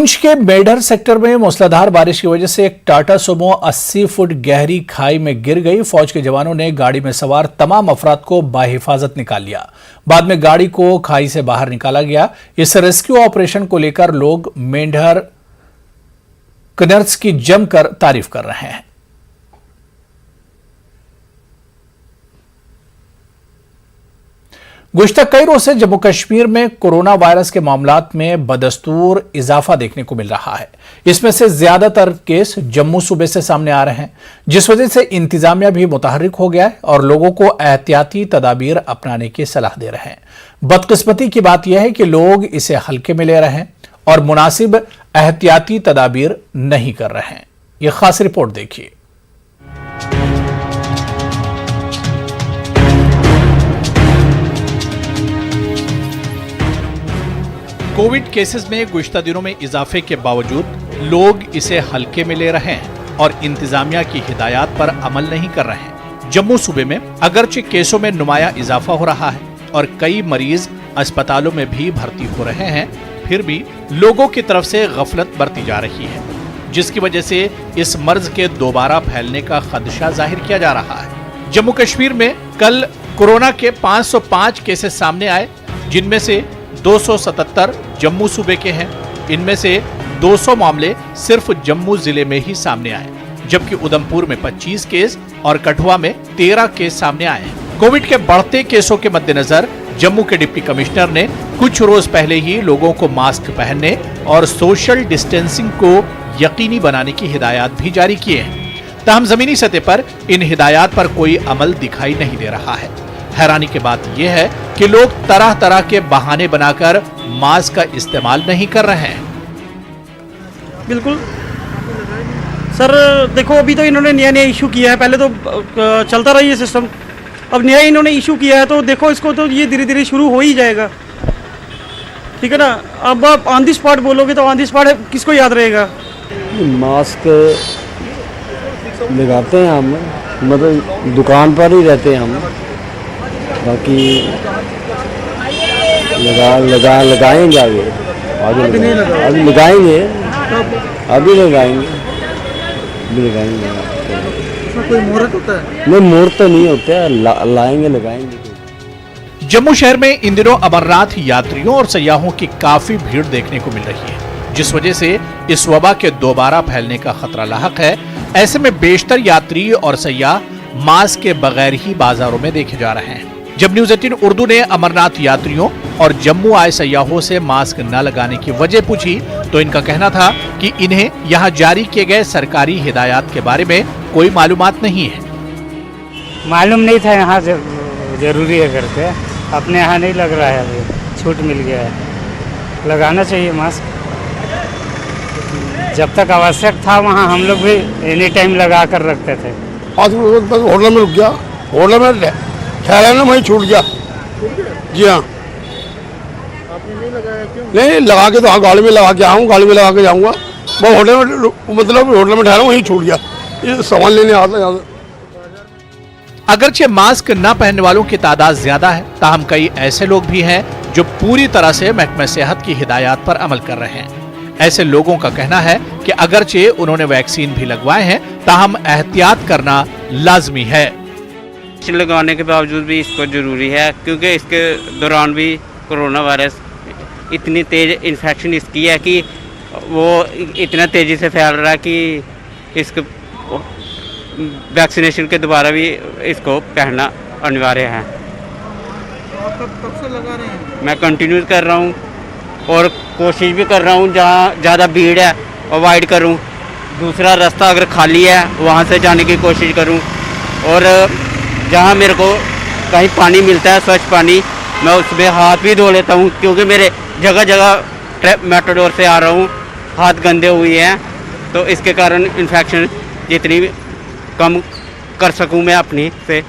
पुंछ के मेढर सेक्टर में मूसलाधार बारिश की वजह से एक टाटा सुमो 80 फुट गहरी खाई में गिर गई। फौज के जवानों ने गाड़ी में सवार तमाम अफराद को बाहिफाजत निकाल लिया। बाद में गाड़ी को खाई से बाहर निकाला गया। इस रेस्क्यू ऑपरेशन को लेकर लोग मेढर कनर्स की जमकर तारीफ कर रहे हैं। गुज़िश्ता कई रोज से जम्मू कश्मीर में कोरोना वायरस के मामलात में बदस्तूर इजाफा देखने को मिल रहा है। इसमें से ज्यादातर केस जम्मू सूबे से सामने आ रहे हैं, जिस वजह से इंतजामिया भी मुतहर्रिक हो गया है और लोगों को एहतियाती तदाबीर अपनाने की सलाह दे रहे हैं। बदकिस्मती की बात यह है कि लोग इसे हल्के में ले रहे हैं और मुनासिब एहतियाती तदाबीर नहीं कर रहे हैं। यह खास रिपोर्ट देखिए। कोविड केसेस में गुज़िश्ता दिनों में इजाफे के बावजूद लोग इसे हल्के में ले रहे हैं और इंतजामिया की हिदायत पर अमल नहीं कर रहे हैं। जम्मू सूबे में अगरचे केसों में नुमाया इजाफा हो रहा है और कई मरीज अस्पतालों में भी भर्ती हो रहे हैं, फिर भी लोगों की तरफ से गफलत बरती जा रही है, जिसकी वजह से इस मर्ज के दोबारा फैलने का खदशा जाहिर किया जा रहा है। जम्मू कश्मीर में कल कोरोना के 505 केसेस सामने आए, जिनमें से 277 जम्मू सूबे के हैं। इनमें से 200 मामले सिर्फ जम्मू जिले में ही सामने आए, जबकि उधमपुर में 25 केस और कठुआ में 13 केस सामने आए हैं। कोविड के बढ़ते केसों के मद्देनजर जम्मू के डिप्टी कमिश्नर ने कुछ रोज पहले ही लोगों को मास्क पहनने और सोशल डिस्टेंसिंग को यकीनी बनाने की हिदायत भी जारी किए हैं। ताहम जमीनी सतह पर इन हिदायत पर कोई अमल दिखाई नहीं दे रहा है। हैरानी की बात यह है कि लोग तरह तरह के बहाने बनाकर मास्क का इस्तेमाल नहीं कर रहे हैं। बिल्कुल सर, देखो अभी तो इन्होंने नया इशू किया है, पहले तो चलता रहा ये सिस्टम, अब नया इन्होंने इशू किया है तो देखो इसको तो ये धीरे धीरे शुरू हो ही जाएगा, ठीक है ना। अब आप ऑन दी स्पॉट बोलोगे तो ऑन दी स्पॉट किसको याद रहेगा। मास्क लगाते हैं हम, मतलब दुकान पर ही रहते हैं हम, बाकी लगाएंगे आगे अभी लगाएंगे अभी लगाएंगे। कोई मुहूर्त होता है? नहीं, मुहूर्त तो नहीं होता है, लाएंगे लगाएंगे। जम्मू शहर में इन दिनों अमरनाथ यात्रियों और सयाहों की काफी भीड़ देखने को मिल रही है, जिस वजह से इस वबा के दोबारा फैलने का खतरा लाहक है। ऐसे में बेशतर यात्री और सयाह मास्क के बगैर ही बाजारों में देखे जा रहे हैं। जब न्यूज़ 18 उर्दू ने अमरनाथ यात्रियों और जम्मू आए सयाहों से मास्क न लगाने की वजह पूछी तो इनका कहना था कि इन्हें यहाँ जारी किए गए सरकारी हिदायत के बारे में कोई मालूमात नहीं है। मालूम नहीं था यहाँ जरूरी है करके, अपने यहाँ नहीं लग रहा है, अभी छूट मिल गया है, लगाना चाहिए मास्क। जब तक आवश्यक था वहाँ हम लोग भी एनी टाइम लगा कर रखते थे। होटल में रुक गया, होटल में ठहरा ना, वहीं छूट गया। जी हाँ, आपने नहीं लगाया क्यों? नहीं लगा के तो हाँ, गाड़ी में लगा के आऊँ, गाड़ी में लगा के जाऊँगा, वो होटल में मतलब होटल में ठहरा वहीं छूट गया। ये सामान लेने आता यहाँ। अगरचे मास्क न पहनने वालों की तादाद ज्यादा है, ताहम कई ऐसे लोग भी हैं जो पूरी तरह से महकमे सेहत की हिदायत पर अमल कर रहे हैं। ऐसे लोगों का कहना है कि अगरचे उन्होंने वैक्सीन भी लगवाए हैं, ताहम एहतियात करना लाजमी है। लगाने के बावजूद भी इसको ज़रूरी है, क्योंकि इसके दौरान भी कोरोना वायरस इतनी तेज़ इन्फेक्शन इसकी है कि वो इतना तेज़ी से फैल रहा है कि इसको वैक्सीनेशन के दोबारा भी इसको पहनना अनिवार्य है। कब से लगा रहे हैं? मैं कंटिन्यू कर रहा हूँ और कोशिश भी कर रहा हूँ जहाँ ज़्यादा भीड़ है अवॉइड करूँ, दूसरा रास्ता अगर खाली है वहाँ से जाने की कोशिश करूँ, और जहाँ मेरे को कहीं पानी मिलता है स्वच्छ पानी, मैं उसमें हाथ भी धो लेता हूँ, क्योंकि मेरे जगह जगह मेट्रोडोर से आ रहा हूँ, हाथ गंदे हुए हैं, तो इसके कारण इन्फेक्शन जितनी कम कर सकूँ मैं अपनी से।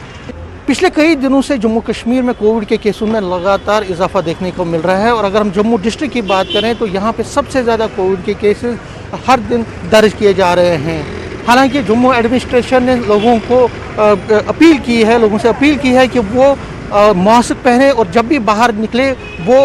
पिछले कई दिनों से जम्मू कश्मीर में कोविड के केसों में लगातार इजाफा देखने को मिल रहा है और अगर हम जम्मू डिस्ट्रिक्ट की बात करें तो यहाँ पे सबसे ज़्यादा कोविड के केसेस हर दिन दर्ज किए जा रहे हैं। हालांकि जम्मू एडमिनिस्ट्रेशन ने लोगों को अपील की है कि वो मास्क पहने और जब भी बाहर निकले वो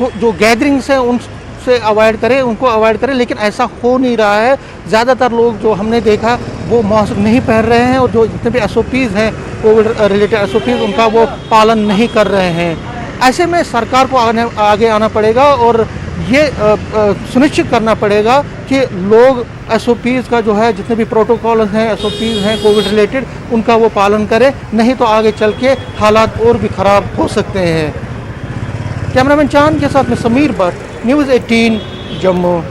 जो गैदरिंग्स हैं उन से अवॉइड करें, उनको अवॉइड करें, लेकिन ऐसा हो नहीं रहा है। ज़्यादातर लोग जो हमने देखा वो मास्क नहीं पहन रहे हैं और जो जितने भी SOPs हैं, कोविड रिलेटेड SOPs, उनका वो पालन नहीं कर रहे हैं। ऐसे में सरकार को आगे आना पड़ेगा और ये सुनिश्चित करना पड़ेगा कि लोग SOPs का जो है, जितने भी प्रोटोकॉल हैं, SOPs हैं कोविड रिलेटेड, उनका वो पालन करें, नहीं तो आगे चल के हालात और भी ख़राब हो सकते हैं। कैमरामैन चांद के साथ में समीर भट्ट, न्यूज़ 18 जम्मू।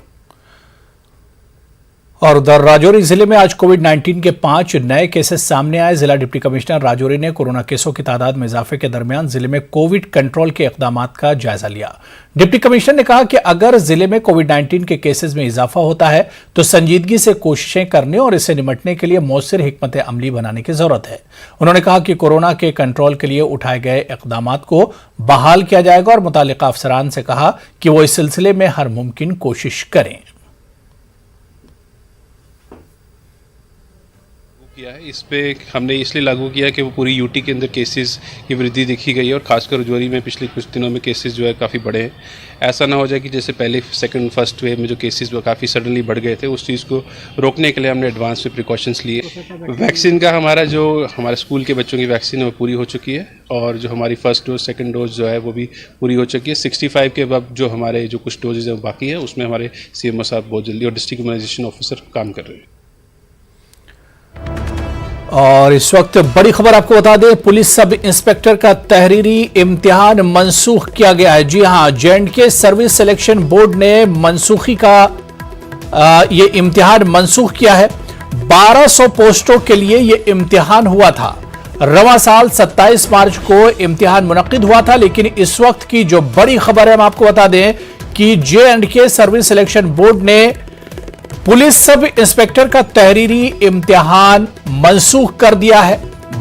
और उधर राजौरी जिले में आज कोविड-19 के 5 नए केसेस सामने आए। जिला डिप्टी कमिश्नर राजौरी ने कोरोना केसों की तादाद में इजाफे के दरमियान जिले में कोविड कंट्रोल के इकदामात का जायजा लिया। डिप्टी कमिश्नर ने कहा कि अगर जिले में कोविड-19 के केसेस में इजाफा होता है तो संजीदगी से कोशिशें करने और इससे निपटने के लिए मौसर हिकमत अमली बनाने की जरूरत है। उन्होंने कहा कि कोरोना के कंट्रोल के लिए उठाए गए इकदामात को बहाल किया जाएगा और मुतालिका अफसरान से कहा कि वो इस सिलसिले में हर मुमकिन कोशिश करें। किया है, इस पे हमने इसलिए लागू किया कि वो पूरी यूटी के अंदर केसेस की वृद्धि देखी गई है और खासकर राजौरी में पिछले कुछ दिनों में केसेस जो है काफ़ी बढ़े हैं। ऐसा ना हो जाए कि जैसे पहले सेकंड फर्स्ट वेव में जो केसेस वो काफ़ी सडनली बढ़ गए थे, उस चीज़ को रोकने के लिए हमने एडवांस में प्रिकॉशंस लिए। वैक्सीन का हमारे स्कूल के बच्चों की वैक्सीन है वो पूरी हो चुकी है और जो हमारी फर्स्ट डोज सेकेंड डोज जो है वो भी पूरी हो चुकी है। 65 के बाद जो हमारे जो कुछ डोजेज हैं वो बाकी है, उसमें हमारे CMO साहब बहुत जल्दी और डिस्ट्रिक्ट इम्यूनाइजेशन ऑफिसर काम कर रहे हैं। और इस वक्त बड़ी खबर आपको बता दें, पुलिस सब इंस्पेक्टर का तहरीरी इम्तिहान मंसूख किया गया है। जी हां, J&K सर्विस सिलेक्शन बोर्ड ने मनसूखी का ये इम्तिहान मंसूख किया है। 1200 पोस्टों के लिए ये इम्तिहान हुआ था। रवां साल 27 मार्च को इम्तिहान मुनक्किद हुआ था, लेकिन इस वक्त की जो बड़ी खबर है हम आपको बता दें कि J&K सर्विस सिलेक्शन बोर्ड ने पुलिस सब इंस्पेक्टर का तहरीरी इम्तिहान मंसूख कर दिया है।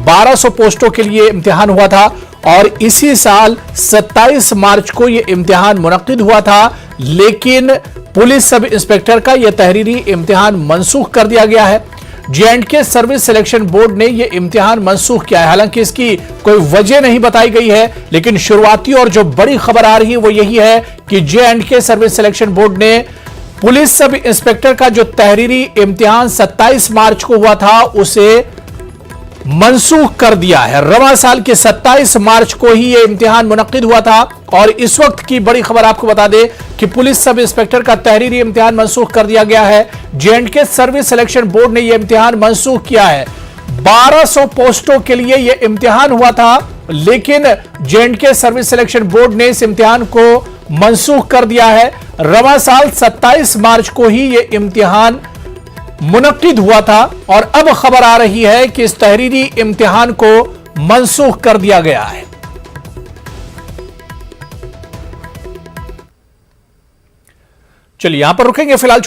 1200 पोस्टों के लिए इम्तिहान हुआ था और इसी साल 27 मार्च को यह इम्तिहान मुनक्किद हुआ था, लेकिन पुलिस सब इंस्पेक्टर का यह तहरीरी इम्तिहान मंसूख कर दिया गया है। J&K सर्विस सिलेक्शन बोर्ड ने यह इम्तिहान मंसूख किया है। हालांकि इसकी कोई वजह नहीं बताई गई है, लेकिन शुरुआती और जो बड़ी खबर आ रही है वो यही है कि J&K सर्विस सिलेक्शन बोर्ड ने पुलिस सब इंस्पेक्टर का जो तहरीरी इम्तिहान 27 मार्च को हुआ था उसे मंसूख कर दिया है। रवां साल के 27 मार्च को ही यह इम्तिहान मुनक्किद हुआ था और इस वक्त की बड़ी खबर आपको बता दें कि पुलिस सब इंस्पेक्टर का तहरीरी इम्तिहान मंसूख कर दिया गया है। J&K सर्विस सिलेक्शन बोर्ड ने यह इम्तिहान मंसूख किया है। 1200 पोस्टों के लिए यह इम्तिहान हुआ था, लेकिन J&K सर्विस सिलेक्शन बोर्ड ने इस इम्तिहान को मंसूख कर दिया है। रवां साल 27 मार्च को ही यह इम्तिहान मुनक्किद हुआ था और अब खबर आ रही है कि इस तहरीरी इम्तिहान को मंसूख कर दिया गया है। चलिए यहां पर रुकेंगे फिलहाल।